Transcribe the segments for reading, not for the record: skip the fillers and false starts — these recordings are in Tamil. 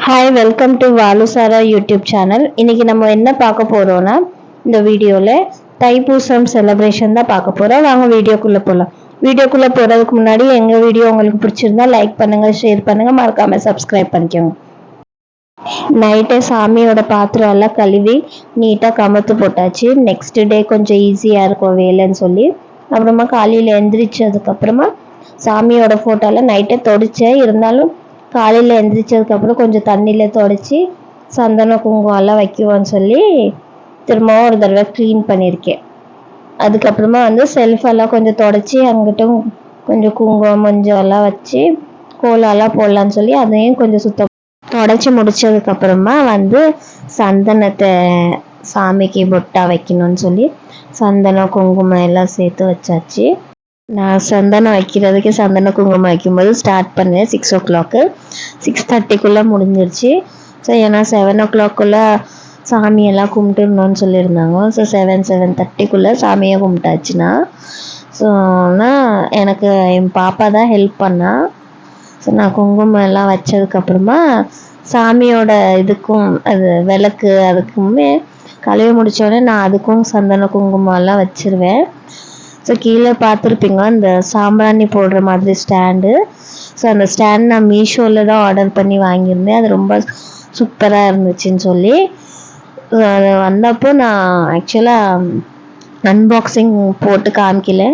Hi, welcome to Valusara YouTube channel. இன்னைக்கு நம்ம என்ன பார்க்க போறோம்னா, இந்த வீடியோவில் தைப்பூசம் செலிப்ரேஷன் தான் பார்க்க போறோம். வாங்க வீடியோக்குள்ளே போகலாம். வீடியோக்குள்ளே போகிறதுக்கு முன்னாடி எங்கள் வீடியோ உங்களுக்கு பிடிச்சிருந்தா லைக் பண்ணுங்கள், ஷேர் பண்ணுங்கள், மறக்காமல் சப்ஸ்கிரைப் பண்ணிக்கோங்க. நைட்டே சாமியோட பாத்திரம் எல்லாம் கழுவி நீட்டாக கமத்து போட்டாச்சு. நெக்ஸ்ட் டே கொஞ்சம் ஈஸியாக இருக்கும் வேலைன்னு சொல்லி அப்புறமா காலையில் எந்திரிச்சதுக்கப்புறமா சாமியோட ஃபோட்டோலாம் நைட்டே தொடச்சேன். இருந்தாலும் காலையில் எந்திரிச்சதுக்கப்புறம் கொஞ்சம் தண்ணியில் தொடச்சி சந்தனம் குங்குமம் எல்லாம் வைக்குவோன்னு சொல்லி திரும்பவும் ஒரு தடவை க்ளீன் பண்ணியிருக்கேன். அதுக்கப்புறமா செல்ஃபெல்லாம் கொஞ்சம் தொடச்சி அங்கிட்டும் கொஞ்சம் குங்குமம் மஞ்சள் எல்லாம் வச்சு கோலெல்லாம் போடலான்னு சொல்லி அதையும் கொஞ்சம் சுத்தம் தொடச்சி முடிச்சதுக்கப்புறமா சந்தனத்தை சாமிக்கு பொட்டா வைக்கணும்னு சொல்லி சந்தனம் குங்குமம் எல்லாம் சேர்த்து வச்சாச்சு. நான் சந்தனம் வைக்கிறதுக்கு சந்தன குங்குமம் வைக்கும்போது ஸ்டார்ட் பண்ணேன் 6 o'clock. 6:30 முடிஞ்சிருச்சு. ஸோ ஏன்னா 7 o'clock சாமியெல்லாம் கும்பிட்டுருந்தோன்னு சொல்லியிருந்தாங்க. ஸோ 7:30 சாமியை கும்பிட்டாச்சுன்னா எனக்கு என் பாப்பா தான் ஹெல்ப் பண்ணா. ஸோ நான் குங்குமம் எல்லாம் வச்சதுக்கப்புறமா சாமியோட இதுக்கும் அது விளக்கு அதுக்குமே கழுவி முடித்தோடனே நான் அதுக்கும் சந்தன குங்குமம் எல்லாம் வச்சிருவேன். ஸோ கீழே பார்த்துருப்பீங்க இந்த சாம்பிராணி போடுற மாதிரி ஸ்டாண்டு. ஸோ அந்த ஸ்டாண்ட் நான் மீஷோவில் தான் ஆர்டர் பண்ணி வாங்கியிருந்தேன். அது ரொம்ப சூப்பராக இருந்துச்சுன்னு சொல்லி அது வந்தப்போ நான் ஆக்சுவலாக அன்பாக்சிங் போட்டு காமிக்கல.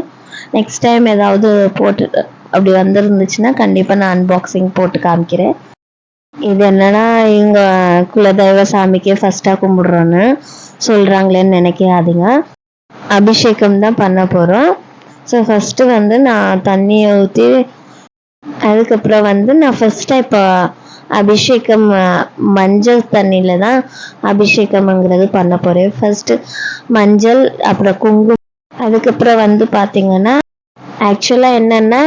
நெக்ஸ்ட் டைம் ஏதாவது போட்டு அப்படி வந்துருந்துச்சுன்னா கண்டிப்பாக நான் அன்பாக்சிங் போட்டு காமிக்கிறேன். இது என்னன்னா இவங்க குலதெய்வ சாமிக்கே ஃபஸ்ட்டாக கும்பிடுறோன்னு சொல்கிறாங்களேன்னு நினைக்காதீங்க. அபிஷேகம் தான் பண்ண போகிறோம். ஸோ ஃபஸ்ட்டு நான் தண்ணியை ஊற்றி அதுக்கப்புறம் நான் ஃபஸ்ட்டாக இப்போ அபிஷேகம் மஞ்சள் தண்ணியில் தான் அபிஷேகம்ங்கிறது பண்ண போகிறேன். ஃபஸ்ட்டு மஞ்சள், அப்புறம் குங்குமம், அதுக்கப்புறம் பார்த்திங்கன்னா ஆக்சுவலாக என்னென்னா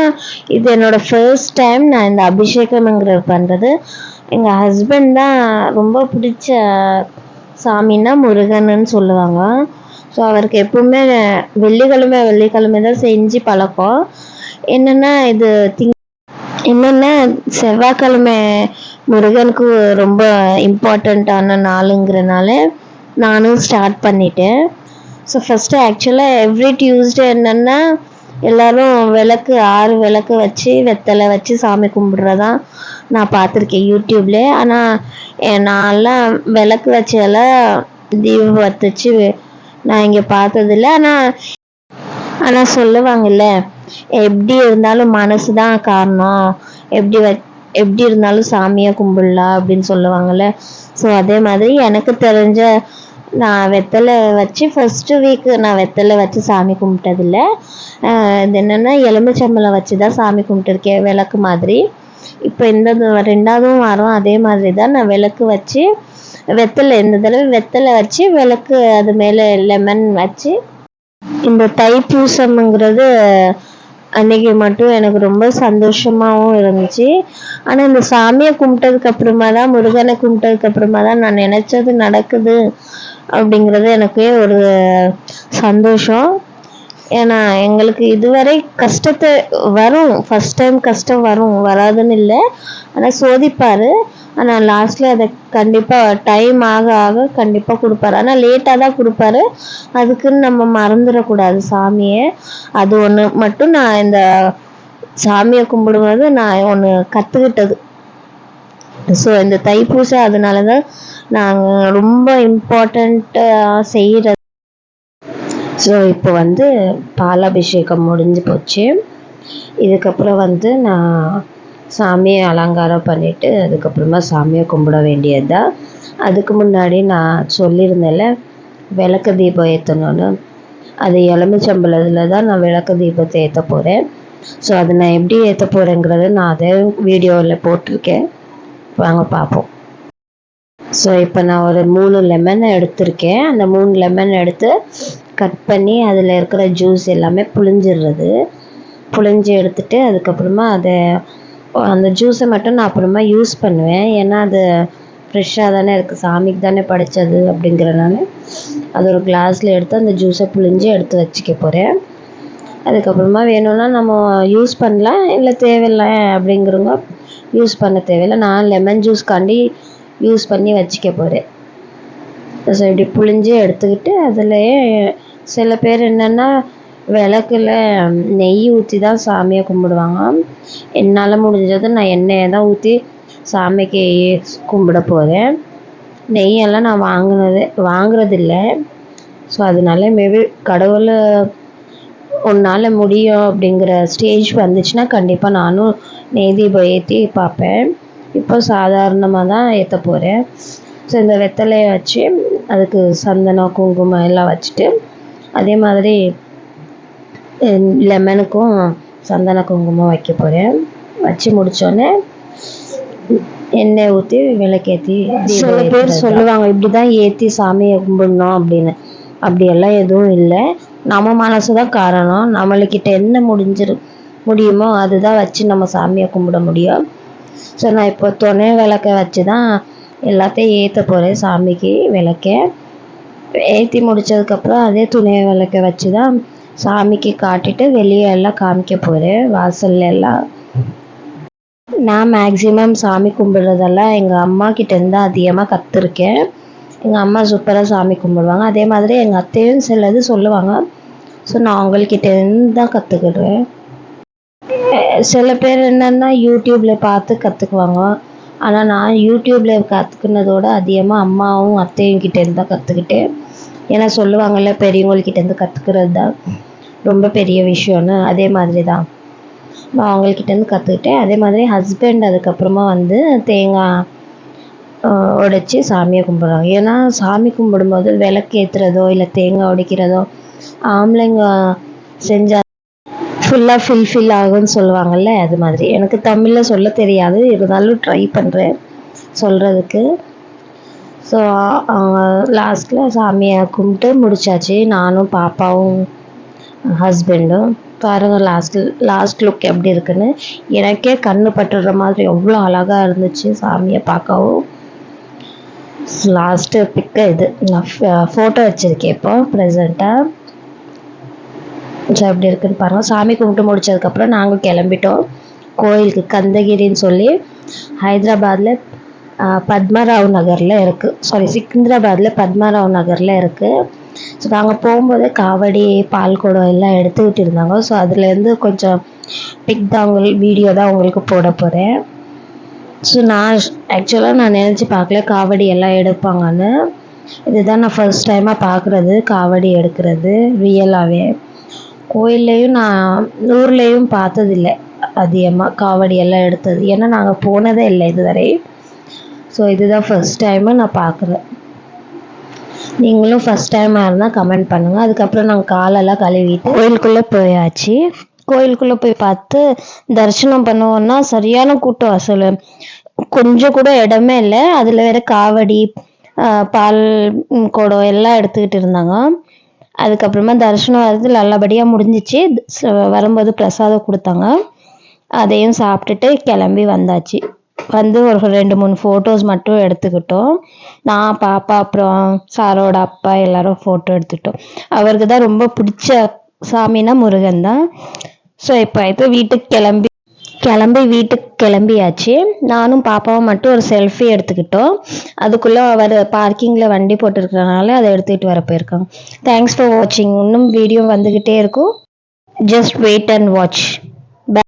இது என்னோடய ஃபர்ஸ்ட் டைம் நான் இந்த அபிஷேகம்ங்கிறது பண்ணுறது. எங்கள் ஹஸ்பண்ட் தான் ரொம்ப பிடிச்ச சாமின்னா முருகன்னு சொல்லுவாங்க. ஸோ அவருக்கு எப்பவுமே வெள்ளிக்கிழமை தான் செஞ்சு பழக்கம். என்னென்னா செவ்வாய்க்கிழமை முருகனுக்கு ரொம்ப இம்பார்ட்டண்ட்டான நாளுங்கிறனால நானும் ஸ்டார்ட் பண்ணிட்டேன். ஸோ ஃபஸ்ட்டு ஆக்சுவலாக எவ்ரி டியூஸ்டே என்னென்னா எல்லோரும் 6 விளக்கு வச்சு வெத்தலை வச்சு சாமி கும்பிட்றதான் நான் பார்த்துருக்கேன் யூடியூப்ல. ஆனால் நான்லாம் விளக்கு வச்செல்லாம் தீபம் வச்சு நான் இங்கே பார்த்ததில்ல. ஆனால் சொல்லுவாங்கல்ல, எப்படி இருந்தாலும் மனசு தான் காரணம், எப்படி இருந்தாலும் சாமியை கும்பிடலாம் அப்படின்னு சொல்லுவாங்கள்ல. ஸோ அதே மாதிரி எனக்கு தெரிஞ்ச நான் வெத்தலை வச்சு ஃபஸ்ட்டு வீக்கு நான் வெத்தலை வச்சு சாமி கும்பிட்டதில்ல. இது என்னென்னா எலுமிச்சம்பழம் வச்சு தான் சாமி கும்பிட்டுருக்கேன் விளக்கு மாதிரி. இப்போ இந்த 2வது வாரம் அதே மாதிரி தான் நான் விளக்கு வச்சு இந்த தடவை வெத்தலை வச்சு விளக்கு அது மேலே லெமன் வச்சு இந்த தைப்பூசம்ங்கிறது அன்னைக்கு மட்டும் எனக்கு ரொம்ப சந்தோஷமாகவும் இருந்துச்சு. ஆனால் இந்த சாமியை கும்பிட்டதுக்கு அப்புறமா தான், முருகனை கும்பிட்டதுக்கு அப்புறமா தான் நான் நினச்சது நடக்குது அப்படிங்கிறது எனக்கே ஒரு சந்தோஷம். ஏன்னா எங்களுக்கு இதுவரை கஷ்டத்தை வரும், ஃபஸ்ட் டைம் கஷ்டம் வராதுன்னு இல்லை, ஆனால் சோதிப்பார். ஆனால் லாஸ்ட்டில் அதை கண்டிப்பாக டைம் ஆக ஆக கண்டிப்பாக கொடுப்பாரு. ஆனால் லேட்டாக தான் கொடுப்பாரு. அதுக்குன்னு நம்ம மறந்துடக்கூடாது சாமியை. அது ஒன்று மட்டும் நான் இந்த சாமியை கும்பிடும்போது நான் ஒன்று கற்றுக்கிட்டது. ஸோ இந்த தைப்பூசம் அதனால தான் நாங்கள் ரொம்ப இம்பார்ட்டண்ட்டாக செய்கிறது. ஸோ இப்போ பாலாபிஷேகம் முடிஞ்சு போச்சு. இதுக்கப்புறம் நான் சாமியை அலங்காரம் பண்ணிவிட்டு அதுக்கப்புறமா சாமியை கும்பிட வேண்டியது தான். அதுக்கு முன்னாடி நான் சொல்லியிருந்தேன்ல விளக்கு தீபம் ஏற்றணும்னு, அது எலுமிச்சம்பழத்தில் தான் நான் விளக்கு தீபத்தை ஏற்ற போகிறேன். ஸோ அதை நான் எப்படி ஏற்ற போகிறேங்கிறத நான் அதே வீடியோவில் போட்டிருக்கேன், வாங்க பார்ப்போம். ஸோ இப்போ நான் ஒரு 3 லெமன் எடுத்திருக்கேன். அந்த 3 லெமன் எடுத்து கட் பண்ணி அதில் இருக்கிற ஜூஸ் எல்லாமே புழிஞ்சு எடுத்துட்டு அதுக்கப்புறமா அந்த ஜூஸை மட்டும் நான் அப்புறமா யூஸ் பண்ணுவேன். ஏன்னா அது ஃப்ரெஷ்ஷாக தானே இருக்குது, சாமிக்கு தானே படைச்சது அப்படிங்கிறனால அது ஒரு கிளாஸில் எடுத்து அந்த ஜூஸை புழிஞ்சு எடுத்து வச்சுக்க போகிறேன். அதுக்கப்புறமா வேணும்னா நம்ம யூஸ் பண்ணலாம், இல்லை தேவையில்லை அப்படிங்கிறவங்க யூஸ் பண்ண தேவையில்லை. நான் லெமன் ஜூஸ்காண்டி யூஸ் பண்ணி வச்சுக்க போகிறேன். ஸோ இப்படி புழிஞ்சு எடுத்துக்கிட்டு அதுலேயே சில பேர் என்னென்னா விளக்குல நெய் ஊற்றி தான் சாமியை கும்பிடுவாங்க. என்னால் முடிஞ்சது நான் எண்ணெயை தான் ஊற்றி சாமிக்கு கும்பிட போகிறேன். நெய்யெல்லாம் நான் வாங்குறதில்ல. ஸோ அதனால மேபி கடவுள் உன்னால் முடியும் அப்படிங்கிற ஸ்டேஜ் வந்துச்சுன்னா கண்டிப்பாக நானும் நெய் தீபம் ஏற்றி பார்ப்பேன். இப்போ சாதாரணமாக தான் ஏற்ற போகிறேன். ஸோ இந்த வெத்தலையை வச்சு அதுக்கு சந்தனம் குங்குமம் எல்லாம் வச்சுட்டு அதே மாதிரி லெமனுக்கும் சந்தன குங்குமம் வைக்க போகிறேன். வச்சு முடித்தோடனே எண்ணெய் ஊற்றி விளக்கேற்றி சில பேர் சொல்லுவாங்க இப்படி தான் ஏற்றி சாமியை கும்பிடணும் அப்படின்னு. அப்படியெல்லாம் எதுவும் இல்லை. நம்ம மனசு தான் காரணம். நம்மளுக்கிட்ட என்ன முடியுமோ அதுதான் வச்சு நம்ம சாமியை கும்பிட முடியும். ஸோ நான் இப்போ துணை விளக்க வச்சு தான் எல்லாத்தையும் ஏற்ற போகிறேன். சாமிக்கு விளக்க ஏற்றி முடித்ததுக்கப்புறம் அதே துணை விளக்க வச்சு தான் சாமிக்கு காட்டிட்டு வெளியே எல்லாம் காமிக்க போகிறேன். வாசல்ல எல்லாம் நான் மேக்ஸிமம் சாமி கும்பிட்றதெல்லாம் எங்கள் அம்மா கிட்டேருந்து அதிகமாக கற்றுருக்கேன். எங்கள் அம்மா சூப்பராக சாமி கும்பிடுவாங்க. அதே மாதிரி எங்கள் அத்தையும் சிலது சொல்லுவாங்க. ஸோ நான் அவங்கக்கிட்டேருந்து தான் கற்றுக்கிடுறேன். சில பேர் என்னென்னா யூடியூப்பில் பார்த்து கற்றுக்குவாங்க. ஆனால் நான் யூடியூப்பில் கற்றுக்கினதோட அதிகமாக அம்மாவும் அத்தையும் கிட்டேருந்து தான் கற்றுக்கிட்டேன். ஏன்னா சொல்லுவாங்கள்ல பெரியவங்கக்கிட்டேருந்து கற்றுக்கிறது தான் ரொம்ப பெரிய விஷயம்னு. அதே மாதிரி தான் நான் அவங்கக்கிட்டேருந்து கற்றுக்கிட்டேன். அதே மாதிரி ஹஸ்பண்ட் அதுக்கப்புறமா வந்து தேங்காய் உடைச்சி சாமியை கும்பிட்றாங்க. ஏன்னா சாமி கும்பிடும்போது விளக்கு ஏற்றுறதோ இல்லை தேங்காய் உடைக்கிறதோ ஆம்பளைங்க செஞ்சால் ஃபுல்லாக ஃபில் ஆகும்னு சொல்லுவாங்கள்ல, அது மாதிரி. எனக்கு தமிழில் சொல்ல தெரியாது, இருந்தாலும் ட்ரை பண்ணுறேன் சொல்கிறதுக்கு. ஸோ லாஸ்ட்டில் சாமியை கும்பிட்டு முடிச்சாச்சு. நானும் பாப்பாவும் ஹஸ்பண்டும். பாருங்கள் லாஸ்ட் லுக் எப்படி இருக்குன்னு. எனக்கே கண்ணு பட்டுற மாதிரி எவ்வளோ அழகாக இருந்துச்சு சாமியை பார்க்கவும். லாஸ்ட்டு பிக்கு இது நான் ஃபோட்டோ வச்சுருக்கேன் இப்போ ப்ரெசண்ட்டாக. ஸோ எப்படி இருக்குன்னு பாருங்கள். சாமி கும்பிட்டு முடித்ததுக்கப்புறம் நாங்கள் கிளம்பிட்டோம் கோயிலுக்கு. கந்தகிரின்னு சொல்லி ஹைதராபாத்தில் பத்மராவ் நகரில் இருக்குது. சிக்கிந்திராபாத்தில் பத்மராவ் நகரில் இருக்குது. ஸோ நாங்கள் போகும்போது காவடி பால் குடம் எல்லாம் எடுத்துக்கிட்டு இருந்தாங்க. ஸோ அதுலேருந்து கொஞ்சம் பிக் தான் வீடியோ தான் உங்களுக்கு போட போகிறேன். ஸோ நான் நினச்சி பார்க்கல காவடி எல்லாம் எடுப்பாங்கன்னு. இதுதான் நான் ஃபர்ஸ்ட் டைமாக பார்க்குறது காவடி எடுக்கிறது ரியலாகவே. கோயில்லையும் நான் ஊர்லேயும் பார்த்ததில்லை அதிகமாக காவடி எல்லாம் எடுத்தது. ஏன்னா நாங்கள் போனதே இல்லை இதுவரை. ஸோ இதுதான் ஃபர்ஸ்ட் டைமு நான் பார்க்குறேன். நீங்களும் ஃபஸ்ட் டைமாக இருந்தால் கமெண்ட் பண்ணுங்கள். அதுக்கப்புறம் நாங்கள் காலெல்லாம் கழுவிட்டு கோயிலுக்குள்ளே போயாச்சு. கோயிலுக்குள்ளே போய் பார்த்து தரிசனம் பண்ணுவோன்னா சரியான கூட்டம். அசல் கொஞ்சம் கூட இடமே இல்லை. அதில் வேறு காவடி பால் குடம் எல்லாம் எடுத்துக்கிட்டு இருந்தாங்க. அதுக்கப்புறமா தரிசனம் வர்றது நல்லபடியாக முடிஞ்சிச்சு. வரும்போது பிரசாதம் கொடுத்தாங்க. அதையும் சாப்பிட்டுட்டு கிளம்பி வந்தாச்சு. வந்து ஒரு 2-3 ஃபோட்டோஸ் மட்டும் எடுத்துக்கிட்டோம். நான் பாப்பா அப்புறம் சாரோட அப்பா எல்லாரும் ஃபோட்டோ எடுத்துக்கிட்டோம். அவருக்கு தான் ரொம்ப பிடிச்ச சாமின்னா முருகன் தான். ஸோ இப்போ வீட்டுக்கு கிளம்பியாச்சு. நானும் பாப்பாவும் மட்டும் ஒரு செல்ஃபி எடுத்துக்கிட்டோம். அதுக்குள்ளே அவர் பார்க்கிங்கில் வண்டி போட்டுருக்கறனால அதை எடுத்துக்கிட்டு வர போயிருக்காங்க. தேங்க்ஸ் ஃபார் வாட்சிங். இன்னும் வீடியோ வந்துக்கிட்டே இருக்கும். Just wait and watch.